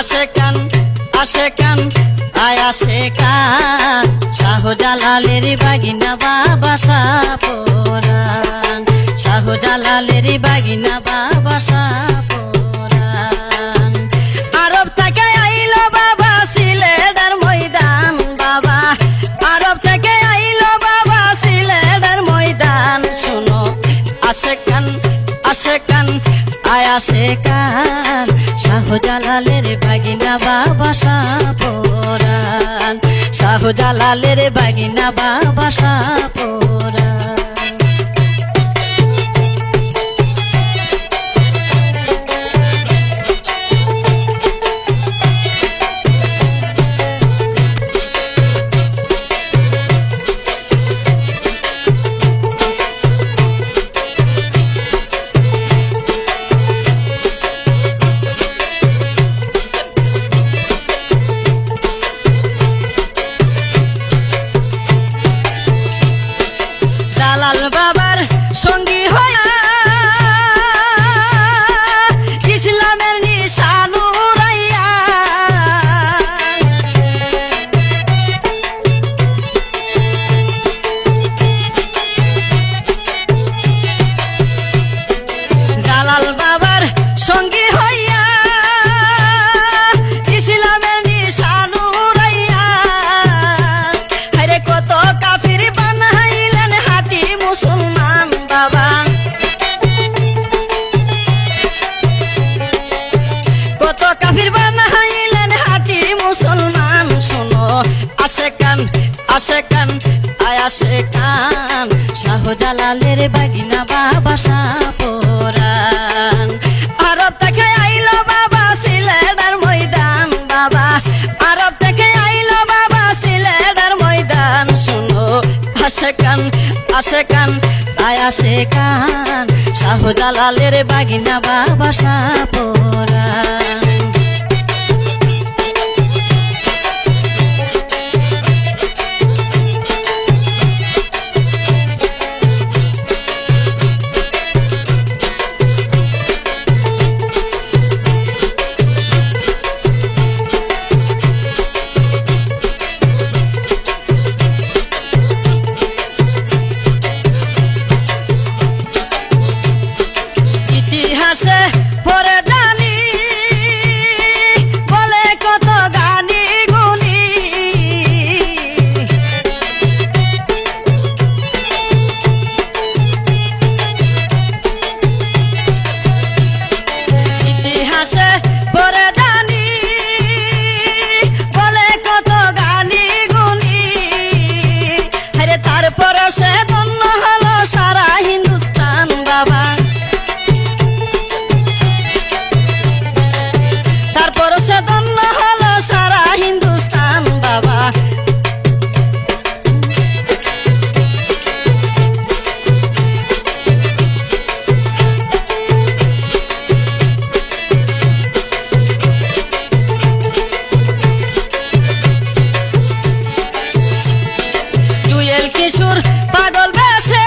আশেকান আয়াশেকান শাহজালালের বাগিনা বাবা সাপরান শাহজালালের বাগিনা বাবা সাপরান আরব থেকে আইলো বাবা সিলেটের ময়দান বাবা আরব থেকে আইলো বাবা সিলেটের ময়দান শুনো আশেকান আয়াশেকান শাহজালালের বাগিনা বাবা সাপরান শাহজালালের বাগিনা বাবা সাপরান জালাল বাবার সঙ্গী হইয়া ইসলামের নিশান উড়াইয়া জালাল বাবার সঙ্গী হইয়া ইসলামের নিশান উড়াইয়া আরে কত কাফির বানাইলেন মুসলমান বাবা কত কাফির বানাইলেন হাটি মুসলমান শুনো আশেকান আয়াশেকান শাহজালালের বাগিনা বাবা সাপরান আরব থেকে আইলো বাবা সিলেটের ময়দান বাবা আরব থেকে আইলো বাবা সিলেটের ময়দান শুনো আশেকান আয়াশেকান শাহজালালের বাগিনা বাবা সাপরান ইতিহাসে পড়ে জানি বলে কত গানি গুনি ইতিহাসে পড়ে জানি বলে কত গানি গুনি আরে তারপর সে ধন্য হলো সারা হিন্দুস্তান বাবা তারপর সে ধন্য হলো সারা হিন্দুস্তান বাবা জুয়েল কিশোর পাগল বেশে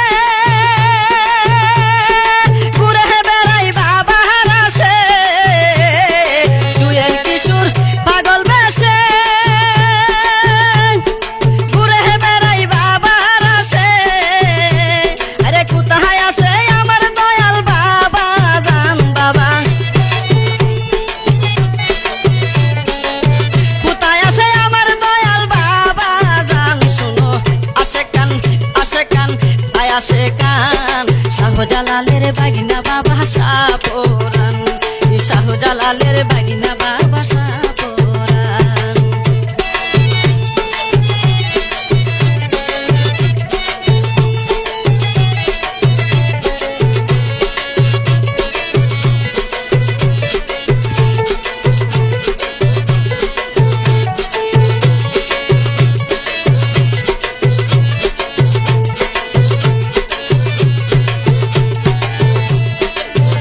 ঘুরে বেড়াই বাবা হারাসে জুয়েল কিশোর পাগল বেশে ঘুরে বেড়াই বাবা হারাসে আরে কোথায় আছে আমার দয়াল বাবা জান বাবা কোথায় আছে আমার দয়াল বাবা জান শুনো আশেকান আয়াশেকান শাহজালালের বাগিনা বাবা সাপরান শাহজালালের বাগিনা বাবা সাপরান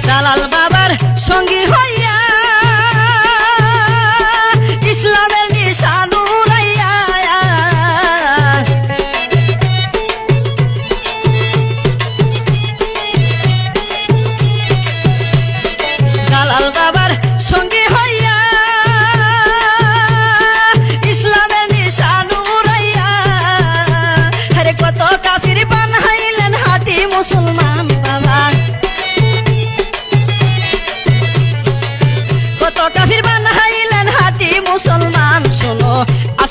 জালাল বাবার সঙ্গী হইয়া ইসলামের নিশান উড়াইয়া জালাল বাবার সঙ্গী হইয়া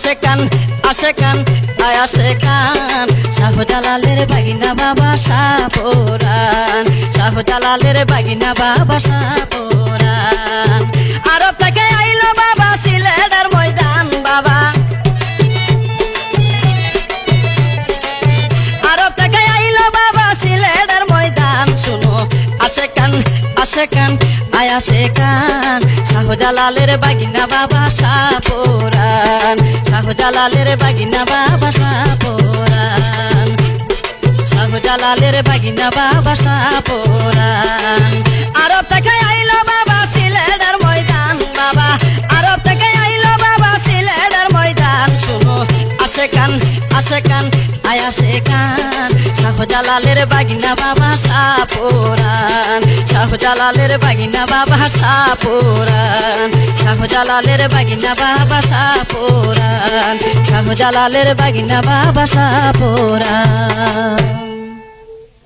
আশেকান আয় আশেকান শাহজালালের বাগিনা বাবা সাপুরান শাহজালালের বাগিনা বাবা সাপুরান আরব থেকে আইলো বাবা সিলেটের ময়দান বাবা আরব থেকে আইলো বাবা সিলেটের ময়দান শুনো আশেকান আয় আশেকান শাহজালালের বাগিনা বাবা সাপুরান শাহজালালের বাগিনা বাবা সাপুরান শাহজালালের বাগিনা বাবা সাপুরান আরব থেকে আইলো বাবা সিলেটের ময়দান বাবা আরব থেকে আইলো বাবা সিলেটের ময়দান শুনো আশেকান আয় আশেকান শাহজালালের বাগিনা বাবা সাপুরান শাহজালালের বাগিনা বাবা সাপুরান শাহজালালের বাগিনা বাবা সাপুরান শাহজালালের বাগিনা বাবা সাপুরান